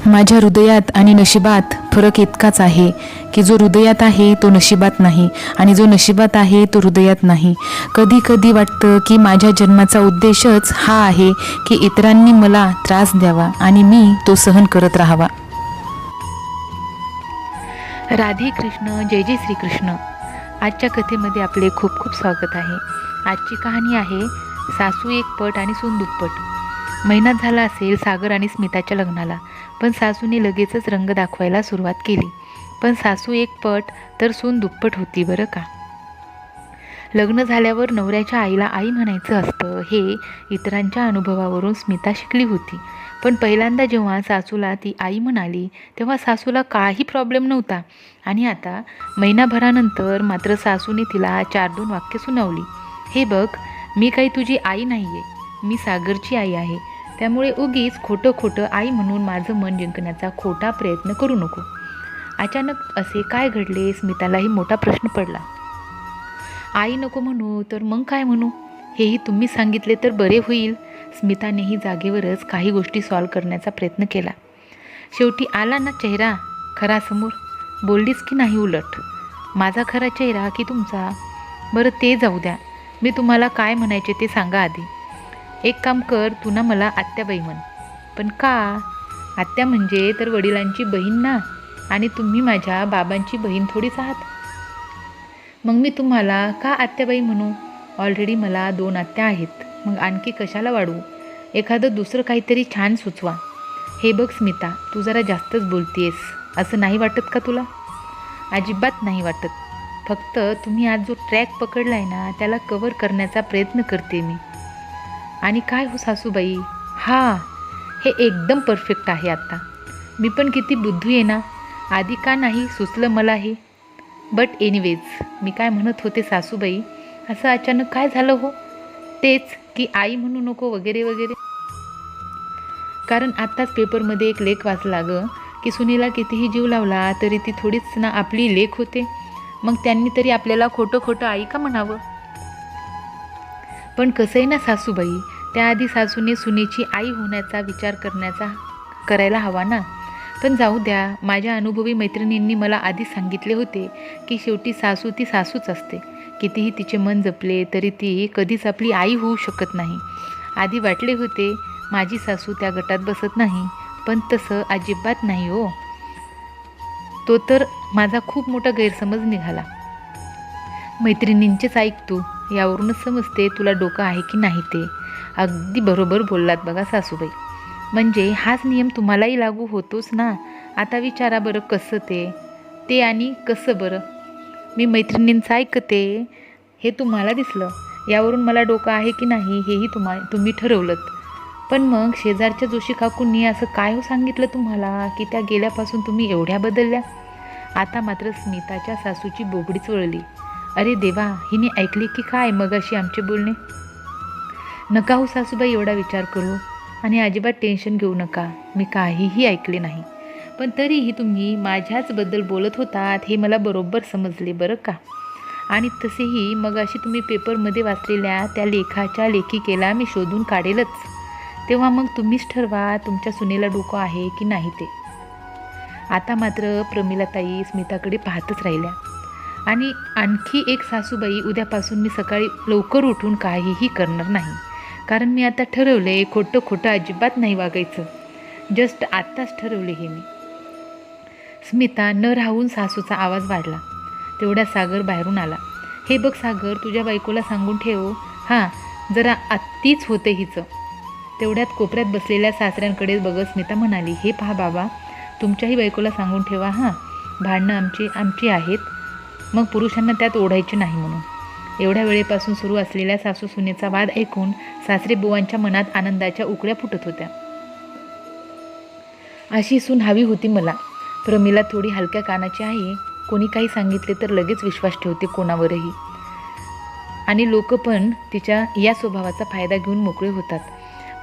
माझ्या हृदयात आणि नशिबात फरक इतकाच आहे की जो हृदयात आहे तो नशिबात नाही आणि जो नशिबात आहे तो हृदयात नाही. कधी कधी वाटतं की माझ्या जन्माचा उद्देशच हा आहे की इतरांनी मला त्रास द्यावा आणि मी तो सहन करत राहावा. राधे कृष्ण, जय जय श्रीकृष्ण. आजच्या कथेमध्ये आपले खूप खूप स्वागत आहे. आजची कहाणी आहे सासू एक पट आणि सून दुप्पट. महिना झाला असेल सागर आणि स्मिताच्या लग्नाला, पण सासूने लगेचच रंग दाखवायला सुरुवात केली. पण सासू एक पट तर सून दुप्पट होती बरं का. लग्न झाल्यावर नवऱ्याच्या आईला आई म्हणायचं असतं हे इतरांच्या अनुभवावरून स्मिता शिकली होती. पण पहिल्यांदा जेव्हा सासूला ती आई म्हणाली तेव्हा सासूला काही प्रॉब्लेम नव्हता. आणि आता महिनाभरानंतर मात्र सासूने तिला 4-2 वाक्य सुनावली. हे बघ, मी काही तुझी आई नाही आहे, मी सागरची आई आहे. त्यामुळे उगीच खोटं आई म्हणून माझं मन जिंकण्याचा खोटा प्रयत्न करू नको. अचानक असे काय घडले, स्मितालाही मोठा प्रश्न पडला. आई नको म्हणू तर मग काय म्हणू, हेही तुम्ही सांगितले तर बरे होईल. स्मितानेही जागेवरच काही गोष्टी सॉल्व्ह करण्याचा प्रयत्न केला. शेवटी आला ना चेहरा खरा समोर. बोललीस की नाही उलट, माझा खरा चेहरा की तुमचा? बरं ते जाऊ द्या, मी तुम्हाला काय म्हणायचे ते सांगा आधी. एक काम कर, तू ना मला आत्याबाई म्हण. पण का? आत्या म्हणजे तर वडिलांची बहीण ना, आणि तुम्ही माझ्या बाबांची बहीण थोडीच आहात. मग मी तुम्हाला का आत्याबाई म्हणू? ऑलरेडी मला 2 आत्या आहेत, मग आणखी कशाला वाढवू? एखादं दुसरं काहीतरी छान सुचवा. हे बघ स्मिता, तू जरा जास्तच बोलतीयस, असं नाही वाटत का तुला? अजिबात नाही वाटत. फक्त तुम्ही आज जो ट्रॅक पकडला आहे ना त्याला कव्हर करण्याचा प्रयत्न करते मी. आणि काय हो सासूबाई, हे एकदम परफेक्ट आहे. आता मी पण किती बुद्धू आहे ना, आधी का नाही सुचलं मला हे? बट एनिवेज, मी काय म्हणत होते सासूबाई, असं अचानक काय झालं हो? तेच की आई म्हणू नको वगैरे वगैरे. कारण आत्ताच पेपरमध्ये एक लेख वाचला गं की सुनीला कितीही जीव लावला तरी ती थोडीच ना आपली लेख होते. मग त्यांनी तरी आपल्याला खोटं आई का म्हणावं? पण कसं आहे ना सासूबाई, त्याआधी सासूने सुनेची आई होण्याचा विचार करायला हवा ना. पण जाऊ द्या, माझ्या अनुभवी मैत्रिणींनी मला आधीच सांगितले होते की शेवटी सासू ती सासूच असते. कितीही तिचे मन जपले तरी ती कधीच आपली आई होऊ शकत नाही. आधी वाटले होते माझी सासू त्या गटात बसत नाही, पण तसं अजिबात नाही हो. तो तर माझा खूप मोठा गैरसमज निघाला. मैत्रिणींचेच ऐक तू, यावरूनच समजते तुला डोकं आहे की नाही ते. अगदी बरोबर बोललात बघा सासूबाई. म्हणजे हाच नियम तुम्हालाही लागू होतोच ना. आता विचारा बरं कसं ते आणि कसं बरं. मी मैत्रिणींचं ऐकते हे तुम्हाला दिसलं, यावरून मला डोकं आहे की नाही हेही तुम्ही ठरवलं. पण मग शेजारच्या जोशी काकूंनी असं काय हो सांगितलं तुम्हाला की त्या गेल्यापासून तुम्ही एवढ्या बदलल्या? आता मात्र स्मिताच्या सासूची बोबडीच वळली. अरे देवा, हिने ऐकली की काय मग अशी आमचे बोलणे? नका हो सासूबाई एवढा विचार करू, आणि अजिबात टेन्शन घेऊ नका, मी काहीही ऐकले नाही. पण तरीही तुम्ही माझ्याचबद्दल बोलत होतात हे मला बरोबर समजले बरं का. आणि तसेही मग अशी तुम्ही पेपरमध्ये वाचलेल्या त्या लेखाच्या लेखिकेला मी शोधून काढेलच. तेव्हा मग तुम्हीच ठरवा तुमच्या सुनेला डोकं आहे की नाही ते. आता मात्र प्रमिलाताई स्मिताकडे पाहतच राहिल्या. आणि आणखी एक सासूबाई, उद्यापासून मी सकाळी लवकर उठून काहीही करणार नाही. कारण मी आता ठरवले खोटं अजिबात नाही वागायचं. जस्ट आत्ताच ठरवले हे मी. स्मिता न राहून सासूचा आवाज वाढला. तेवढ्या सागर बाहेरून आला. हे बघ सागर, तुझ्या बायकोला सांगून ठेव. जरा अत्तीच होते हिचं. तेवढ्यात कोपऱ्यात बसलेल्या सासऱ्यांकडे बघत स्मिता म्हणाली, हे पहा बाबा, तुमच्याही बायकोला सांगून ठेवा भांडणं आमची आहेत, मग पुरुषांना त्यात ओढायचे नाही म्हणून. एवढ्या वेळेपासून सुरू असलेल्या सासू सुनेचा वाद ऐकून सासरे बुवांच्या मनात आनंदाच्या उकळ्या फुटत होत्या. अशी सून हवी होती मला. प्रमिला थोडी हलक्या कानाची आहे, कोणी काही सांगितले तर लगेच विश्वास ठेवते कोणावरही, आणि लोक पण तिच्या या स्वभावाचा फायदा घेऊन मोकळे होतात.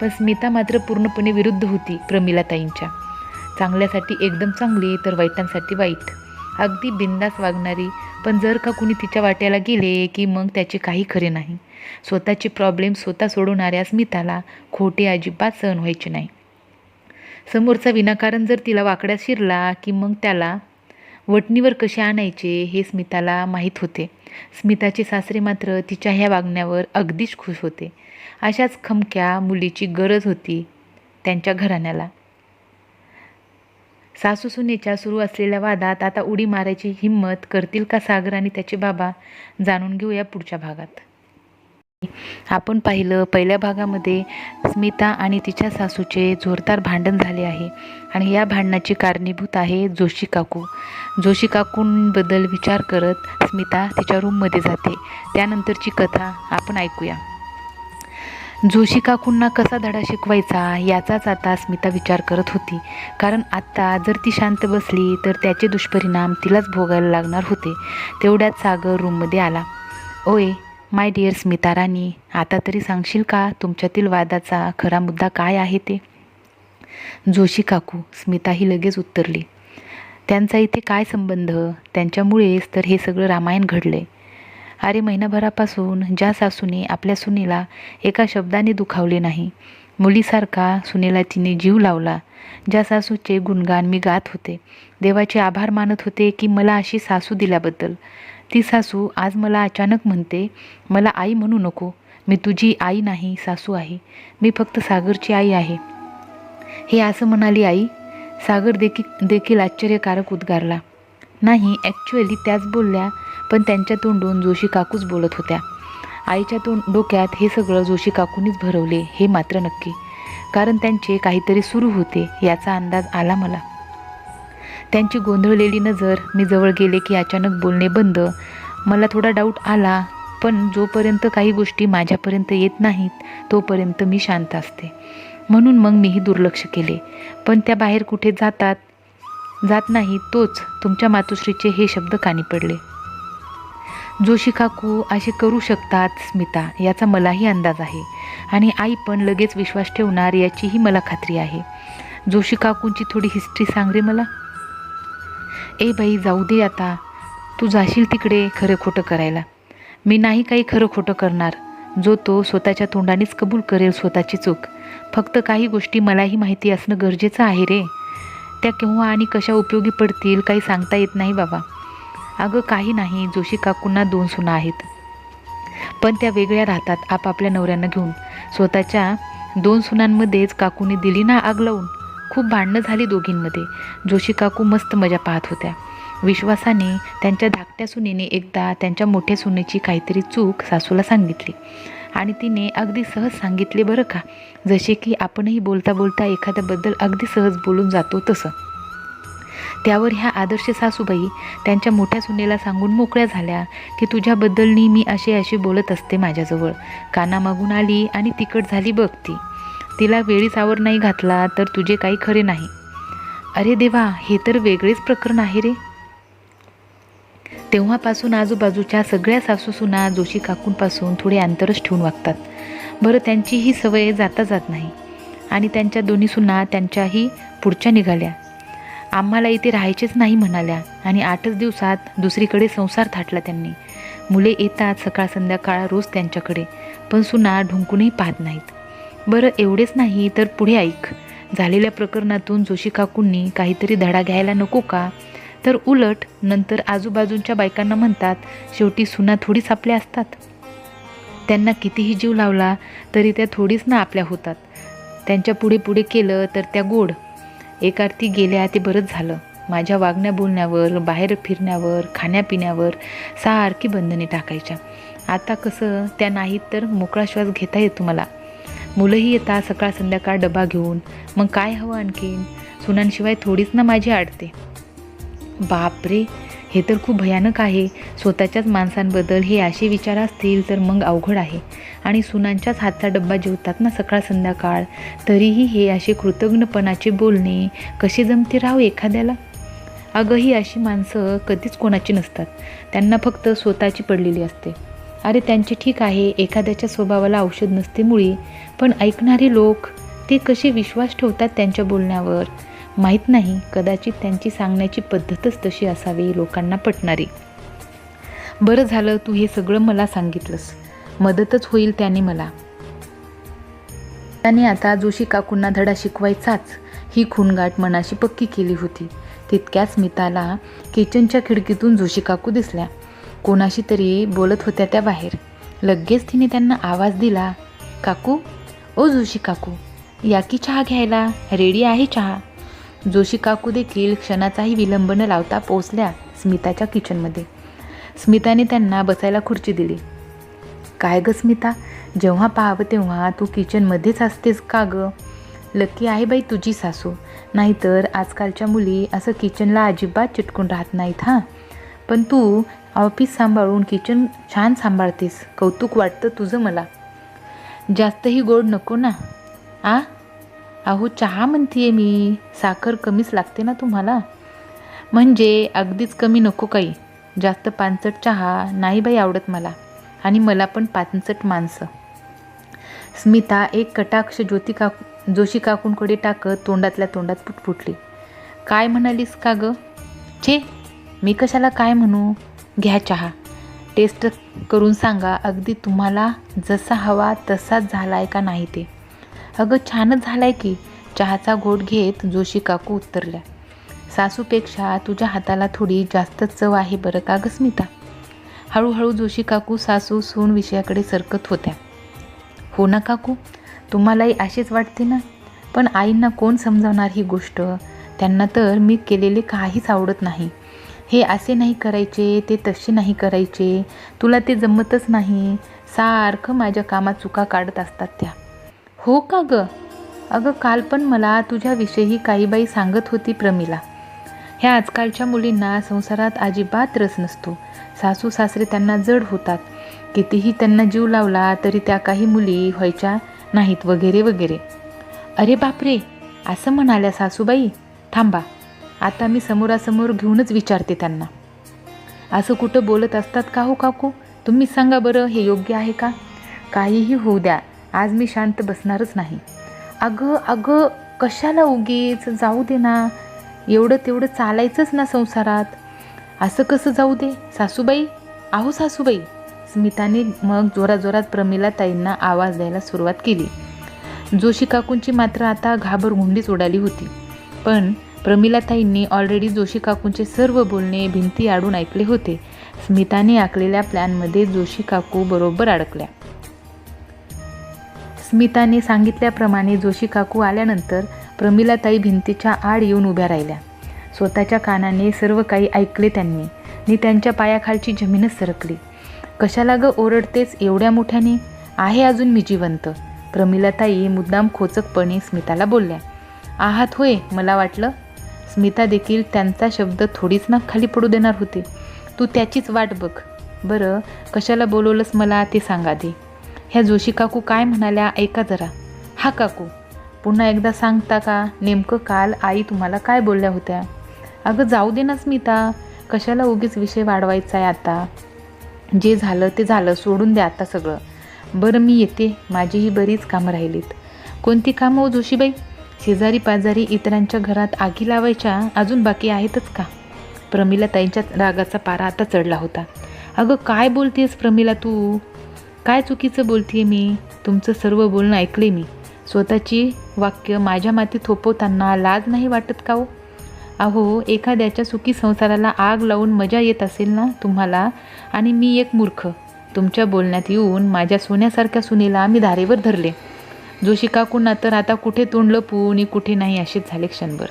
पण स्मिता मात्र पूर्णपणे विरुद्ध होती प्रमिलाताईंच्या. चांगल्यासाठी एकदम चांगली तर वाईटांसाठी वाईट, अगदी बिनधास्त वागणारी. पण जर का कुणी तिच्या वाट्याला गेले की मग त्याचे काही खरे नाही. स्वतःचे प्रॉब्लेम स्वतः सोडवणाऱ्या स्मिताला खोटे अजिबात सहन व्हायचे नाही. समोरचा विनाकारण जर तिला वाकड्यात शिरला की मग त्याला वटणीवर कसे आणायचे हे स्मिताला माहीत होते. स्मिताचे सासरे मात्र तिच्या ह्या वागण्यावर अगदीच खुश होते. अशाच खमक्या मुलीची गरज होती त्यांच्या घराण्याला. सासू सुनेच्या सुरू असलेल्या वादात आता उडी मारायची हिंमत करतील का सागर आणि त्याचे बाबा, जाणून घेऊया पुढच्या भागात. आपण पाहिलं पहिल्या भागामध्ये स्मिता आणि तिच्या सासूचे जोरदार भांडण झाले आहे आणि या भांडणाची कारणीभूत आहे जोशी काकू. जोशी काकूंबद्दल विचार करत स्मिता तिच्या रूममध्ये जाते. त्यानंतरची कथा आपण ऐकूया. जोशी काकूंना कसा धडा शिकवायचा याचाच आता स्मिता विचार करत होती. कारण आत्ता जर ती शांत बसली तर त्याचे दुष्परिणाम तिलाच भोगायला लागणार होते. तेवढ्यात सागर रूममध्ये आला. ओय माय डिअर स्मिता राणी, आता तरी सांगशील का तुमच्यातील वादाचा खरा मुद्दा काय आहे ते? जोशी काकू, स्मिता ही लगेच उत्तरली. त्यांचा इथे काय संबंध? त्यांच्यामुळेच तर हे सगळं रामायण घडले. अरे महिनाभरापासून ज्या सासूने आपल्या सुनेला एका शब्दाने दुखावले नाही, मुलीसारखा सुनेला तिने जीव लावला, ज्या सासूचे गुणगान मी गात होते, देवाचे आभार मानत होते की मला अशी सासू दिल्याबद्दल, ती सासू आज मला अचानक म्हणते मला आई म्हणू नको, मी तुझी आई नाही सासू आहे, मी फक्त सागरची आई आहे. हे असं म्हणाली आई? सागर देखील आश्चर्यकारक उद्गारला. नाही, ॲक्च्युअली त्याच बोलल्या, पण त्यांच्या तोंडून जोशी काकूच बोलत होत्या. आईच्या डोक्यात हे सगळं जोशी काकूंनीच भरवले हे मात्र नक्की. कारण त्यांचे काहीतरी सुरू होते याचा अंदाज आला मला. त्यांची गोंधळलेली नजर मी जवळ गेले की अचानक बोलणे बंद. मला थोडा डाऊट आला, पण जोपर्यंत काही गोष्टी माझ्यापर्यंत येत नाहीत तोपर्यंत मी शांत असते. म्हणून मग मीही दुर्लक्ष केले. पण त्या बाहेर कुठे जात नाही तोच तुमच्या मातोश्रीचे हे शब्द कानी पडले. जोशी काकू असे करू शकतात स्मिता, याचा मलाही अंदाज आहे आणि आई पण लगेच विश्वास ठेवणार याचीही मला खात्री आहे. जोशी काकूंची थोडी हिस्ट्री सांग रे मला. ए बाई जाऊ दे आता, तू जाशील तिकडे खरं खोटं करायला. मी नाही काही खरं खोटं करणार. जो तो स्वतःच्या तोंडानेच कबूल करेल स्वतःची चूक. फक्त काही गोष्टी मलाही माहिती असणं गरजेचं आहे रे. त्या केव्हा आणि कशा उपयोगी पडतील काही सांगता येत नाही बाबा. अगं काही नाही, जोशी काकूंना 2 सुना आहेत, पण त्या वेगळ्या राहतात आपापल्या नवऱ्यांना घेऊन. स्वतःच्या 2 सुनांमध्येच काकूने दिली ना आग लावून. खूप भांडणं झाली दोघींमध्ये. जोशी काकू मस्त मजा पाहत होत्या. विश्वासाने त्यांच्या धाकट्या सुनेने एकदा त्यांच्या मोठ्या सुनेची काहीतरी चूक सासूला सांगितली आणि तिने अगदी सहज सांगितले बरं का, जसे की आपणही बोलता बोलता एखाद्याबद्दल अगदी सहज बोलून जातो तसं. त्यावर ह्या आदर्श सासूबाई त्यांच्या मोठ्या सुनेला सांगून मोकळ्या झाल्या की तुझ्याबद्दल नेहमी अशी बोलत असते माझ्याजवळ. कानामागून आली आणि तिकट झाली बघ ती. तिला वेळीच आवर नाही घातला तर तुझे काही खरे नाही. अरे देवा, हे तर वेगळेच प्रकरण आहे रे. तेव्हापासून आजूबाजूच्या सगळ्या सासूसुना जोशी काकूंपासून थोडे अंतरच ठेवून वागतात. बरं, त्यांची ही सवय जाता जात नाही आणि त्यांच्या दोन्ही सुना त्यांच्याही पुढच्या निघाल्या. आम्हाला इथे राहायचेच नाही म्हणाल्या आणि 8च दिवसात दुसरीकडे संसार थाटला त्यांनी. मुले येतात सकाळ संध्याकाळ रोज त्यांच्याकडे, पण सुना ढुंकूनही पाहत नाहीत. बरं एवढेच नाही तर पुढे ऐक. झालेल्या प्रकरणातून जोशी काकूंनी काहीतरी धडा घ्यायला नको का? तर उलट नंतर आजूबाजूंच्या बायकांना म्हणतात शेवटी सुना थोडीच आपल्या असतात. त्यांना कितीही जीव लावला तरी त्या थोडीच ना आपल्या होतात. त्यांच्या पुढे पुढे केलं तर त्या गोड. एकार्थी गेल्या ते बरंच झालं. माझ्या वागण्या बोलण्यावर, बाहेर फिरण्यावर, खाण्यापिण्यावर सारखी बंधने टाकायच्या. आता कसं त्या नाहीत तर मोकळा श्वास घेता येतो मला. मुलंही येतात सकाळ संध्याकाळ डबा घेऊन. मग काय हवं आणखीन? सुनांशिवाय थोडीच ना माझी आडते. बापरे, हे तर खूप भयानक आहे. स्वतःच्याच माणसांबद्दल हे असे विचार असतील तर मग अवघड आहे. आणि सुनांच्याच हातचा डब्बा जेवतात ना सकाळ संध्याकाळ, तरीही हे असे कृतज्ञपणाचे बोलणे कसे जमते राव एखाद्याला? अगं ही अशी माणसं कधीच कोणाची नसतात. त्यांना फक्त स्वतःची पडलेली असते. अरे त्यांचे ठीक आहे, एखाद्याच्या स्वभावाला औषध नसते मुळी, पण ऐकणारे लोक ते कसे विश्वास ठेवतात त्यांच्या बोलण्यावर माहीत नाही. कदाचित त्यांची सांगण्याची पद्धतच तशी असावी लोकांना पटणारी. बरं झालं तू हे सगळं मला सांगितलंस, मदतच होईल त्याने मला. त्याने आता जोशी काकूंना धडा शिकवायचाच ही खूणगाठ मनाशी पक्की केली होती. तितक्यात स्मिताला किचनच्या खिडकीतून जोशी काकू दिसल्या. कोणाशी तरी बोलत होत्या त्या बाहेर. लगेच तिने त्यांना आवाज दिला, काकू, ओ जोशी काकू, या की चहा घ्यायला, रेडी आहे चहा. जोशी काकू देखील क्षणाचाही विलंब न लावता पोचल्या स्मिताच्या किचनमध्ये. स्मिताने त्यांना बसायला खुर्ची दिली. काय ग स्मिता, जेव्हा पाहावं तेव्हा तू किचनमध्येच असतेस का ग? लकी आहे बाई तुझी सासू, नाहीतर आजकालच्या मुली असं किचनला अजिबात चिटकून राहत नाहीत. हां, पण तू ऑफिस सांभाळून किचन छान सांभाळतेस, कौतुक वाटतं तुझं मला. जास्तही गोड नको ना. अहो चहा म्हणतीये मी, साखर कमीच लागते ना तुम्हाला? म्हणजे अगदीच कमी नको काही, जास्त पानसट चहा नाही बाई आवडत मला, आणि मला पण पानसट माणसं. स्मिता एक कटाक्ष जोशी काकूंकडे टाकत तोंडातल्या तोंडात पुटपुटली. काय म्हणालीस का ग? छे, मी कशाला काय म्हणू, घ्या चहा, टेस्ट करून सांगा अगदी तुम्हाला जसा हवा तसाच झालाय का नाही ते. अगं छानच झालाय की, चहाचा घोट घेत जोशी काकू उत्तरल्या. सासूपेक्षा तुझ्या हाताला थोडी जास्त चव आहे बरं का ग स्मिता. हळूहळू जोशी काकू सासू सून विषयाकडे सरकत होत्या. हो ना काकू, तुम्हालाही असेच वाटते ना, पण आईंना कोण समजावणार ही गोष्ट, त्यांना तर मी केलेले काहीच आवडत नाही. हे असे नाही करायचे, ते तसे नाही करायचे, तुला ते जमतच नाही, सारखं माझ्या कामात चुका काढत असतात त्या. हो का ग? अगं काल पण मला तुझ्याविषयी काही बाई सांगत होती प्रमिला. ह्या आजकालच्या मुलींना संसारात अजिबात रस नसतो, सासू सासरे त्यांना जड होतात, कितीही त्यांना जीव लावला तरी त्या काही मुली व्हायच्या नाहीत वगैरे वगैरे. अरे बापरे, असं म्हणाल्या सासूबाई? थांबा, आता मी समोरासमोर घेऊनच विचारते त्यांना. असं कुठं बोलत असतात का हो काकू? तुम्हीच सांगा बरं, हे योग्य आहे का? काहीही होऊ द्या, आज मी शांत बसणारच नाही. अगं कशाला उगीच, जाऊ दे ना, एवढं तेवढं चालायचंच ना संसारात. असं कसं जाऊ दे सासूबाई? आहो सासूबाई. स्मिताने मग जोराजोरात प्रमिला ताईंना आवाज द्यायला सुरुवात केली. जोशी काकूंची मात्र आता घाबरगुंडीच उडाली होती. पण प्रमिला ताईंनी ऑलरेडी जोशी काकूंचे सर्व बोलणे भिंती आडून ऐकले होते. स्मिताने आखलेल्या प्लॅनमध्ये जोशी काकू बरोबर अडकल्या. स्मिताने सांगितल्याप्रमाणे जोशी काकू आल्यानंतर प्रमिला ताई भिंतीच्या आड येऊन उभ्या राहिल्या. स्वतःच्या कानाने सर्व काही ऐकले त्यांनी, आणि त्यांच्या पायाखालची जमीनच सरकली. कशाला ग ओरडतेस एवढ्या मोठ्याने, आहे अजून मी जिवंत. प्रमिलाताई मुद्दाम खोचकपणे स्मिताला बोलल्या. आहात होय, मला वाटलं. स्मिता देखील त्यांचा शब्द थोडीच ना खाली पडू देणार होती. तू त्याचीच वाट बघ. बरं कशाला बोलवलंस मला ते सांगा दे. ह्या जोशी काकू काय म्हणाल्या ऐका जरा. हा काकू, पुन्हा एकदा सांगता का नेमकं काल आई तुम्हाला काय बोलल्या होत्या? अगं जाऊ दे ना स्मिता, कशाला उगीच विषय वाढवायचा आहे आता. जे झालं ते झालं, सोडून द्या आता सगळं. बरं मी येते, माझीही बरीच कामं राहिलीत. कोणती कामं हो जोशीबाई? शेजारी पाजारी इतरांच्या घरात आगी लावायच्या अजून बाकी आहेतच का? प्रमिला ताईंच्या रागाचा पारा आता चढला होता. अगं काय बोलतेस प्रमिला तू? काय चुकीचं बोलतेय मी? तुमचं सर्व बोलणं ऐकले मी. स्वतःची वाक्य माझ्या माती थोपवताना लाज नाही वाटत का हो? अहो एखाद्याच्या सुखी संसाराला आग लावून मजा येत असेल ना तुम्हाला, आणि मी एक मूर्ख तुमच्या बोलण्यात येऊन माझ्या सोन्यासारख्या सुनेला मी धारेवर धरले. जोशी काकूंना तर आता कुठे तोंड लपवून कुठे नाही असेच झाले क्षणभर.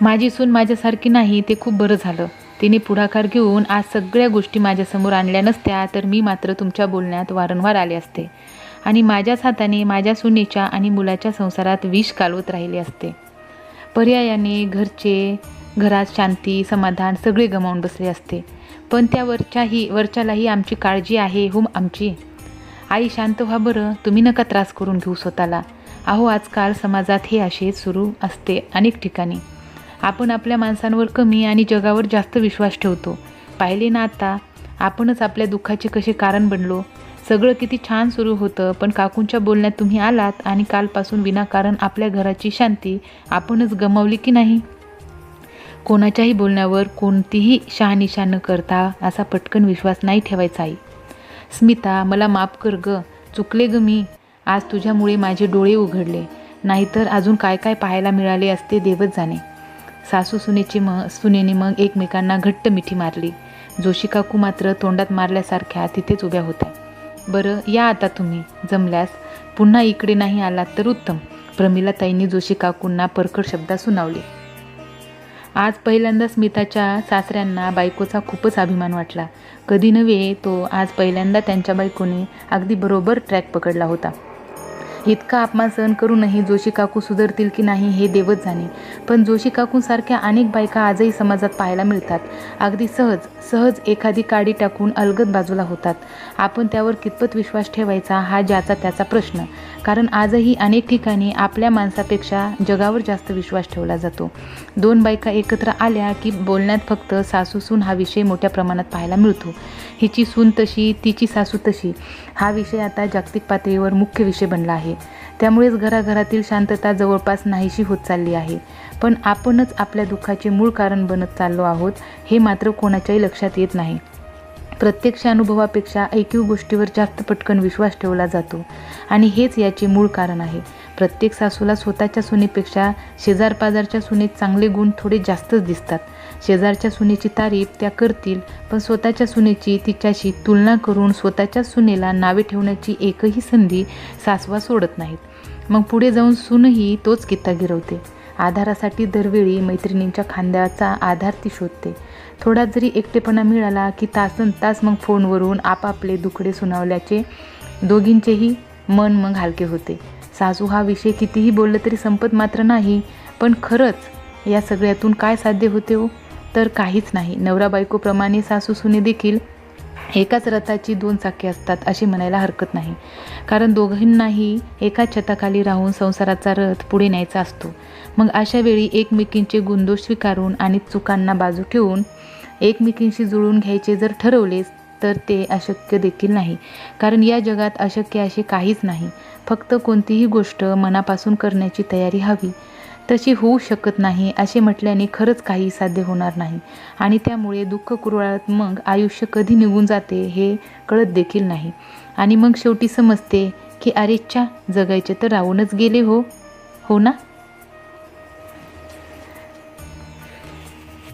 माझी सून माझ्यासारखी नाही ते खूप बरं झालं. तिने पुढाकार घेऊन आज सगळ्या गोष्टी माझ्यासमोर आणल्या नसत्या तर मी मात्र तुमच्या बोलण्यात वारंवार आले असते आणि माझ्याच हाताने माझ्या सुनेच्या आणि मुलाच्या संसारात विष कालवत राहिले असते. पर्यायाने घरात शांती समाधान सगळे गमावून बसले असते. पण त्या वरच्यालाही आमची काळजी आहे हो आमची. आई शांत व्हा बरं, तुम्ही नका त्रास करून घेऊ स्वतःला. अहो आजकाल समाजात हे असे सुरू असते अनेक ठिकाणी. आपण आपल्या माणसांवर कमी आणि जगावर जास्त विश्वास ठेवतो. पाहिले ना आता आपणच आपल्या दुःखाचे कसे कारण बनलो. सगळं किती छान सुरू होतं, पण काकूंच्या बोलण्यात तुम्ही आलात आणि कालपासून विनाकारण आपल्या घराची शांती आपणच गमावली की नाही. कोणाच्याही बोलण्यावर कोणतीही शहानिशा न करता असा पटकन विश्वास नाही ठेवायचा आई. स्मिता मला माफ कर ग, चुकले ग मी. आज तुझ्यामुळे माझे डोळे उघडले. नाहीतर अजून काय काय पाहायला मिळाले असते देवच जाणे. सासू सुनेने मग एकमेकांना घट्ट मिठी मारली. जोशी काकू मात्र तोंडात मारल्यासारख्या तिथेच उभ्या होत्या. बरं, या आता तुम्ही, जमल्यास पुन्हा इकडे नाही आलात तर उत्तम, प्रमिलाताईंनी जोशी काकूंना परखड शब्दात सुनावले. आज पहिल्यांदा स्मिताच्या सासऱ्यांना बायकोचा खूपच अभिमान वाटला. कधी नव्हे, तो आज पहिल्यांदा त्यांच्या बायकोने अगदी बरोबर ट्रॅक पकडला होता. इतका अपमान सहन करूनही जोशी काकू सुधारतील की नाही हे देवच जाणे. पण जोशी काकूंसारख्या अनेक बायका आजही समाजात पाहायला मिळतात. अगदी सहज एखादी काडी टाकून अलगद बाजूला होतात. आपण त्यावर कितपत विश्वास ठेवायचा हा ज्याचा त्याचा प्रश्न. कारण आजही अनेक ठिकाणी आपल्या माणसापेक्षा जगावर जास्त विश्वास ठेवला जातो. दोन बायका एकत्र आल्या की बोलण्यात फक्त सासू सून हा विषय मोठ्या प्रमाणात पाहायला मिळतो. हिची सून तशी, तिची सासू तशी, हा विषय आता जागतिक पातळीवर मुख्य विषय बनला आहे. त्यामुळेच घराघरातील शांतता जवळपास नाहीशी होत चालली आहे. पण आपणच आपल्या दुःखाचे मूळ कारण बनत चाललो आहोत हे मात्र कोणाच्याही लक्षात येत नाही. प्रत्यक्ष अनुभवापेक्षा ऐकीव गोष्टीवर जास्त पटकन विश्वास ठेवला जातो आणि हेच याचे मूळ कारण आहे. प्रत्येक सासूला स्वतःच्या सुनेपेक्षा शेजारपाजारच्या सुनेत चांगले गुण थोडे जास्तच दिसतात. शेजारच्या सुनेची तारीफ त्या करतील, पण स्वतःच्या सुनेची तिच्याशी तुलना करून स्वतःच्या सुनेला नावे ठेवण्याची एकही संधी सासवा सोडत नाहीत. मग पुढे जाऊन सूनही तोच कित्ता गिरवते. आधारासाठी दरवेळी मैत्रिणींच्या खांद्याचा आधार ती शोधते. थोडा जरी एकटेपणा मिळाला की तासनतास मग फोनवरून आपापले दुखडे सुनावल्याचे दोघींचेही मन मग हलके होते. सासू हा विषय कितीही बोललं तरी संपत मात्र नाही. पण खरंच या सगळ्यातून काय साध्य होते हो? तर काहीच नाही. नवरा बायकोप्रमाणे सासू सुने देखील एकाच रथाची दोन चाके असतात असे म्हणायला हरकत नाही. कारण दोघांनाही एकाच छताखाली राहून संसाराचा रथ पुढे न्यायचा असतो. मग अशा वेळी एकमेकींचे गुणदोष स्वीकारून आणि चुकांना बाजू ठेवून एकमेकींशी जुळून घ्यायचे जर ठरवलेच तर ते अशक्य देखील नाही. कारण या जगात अशक्य असे काहीच नाही. फक्त कोणतीही गोष्ट मनापासून करण्याची तयारी हवी. तशी होऊ शकत नाही असे म्हटल्याने खरंच काही साध्य होणार नाही आणि त्यामुळे दुःख कुरवाळत मग आयुष्य कधी निघून जाते हे कळत देखील नाही. आणि मग शेवटी समजते की अरेच्छा, जगायचे तर राहूनच गेले हो ना.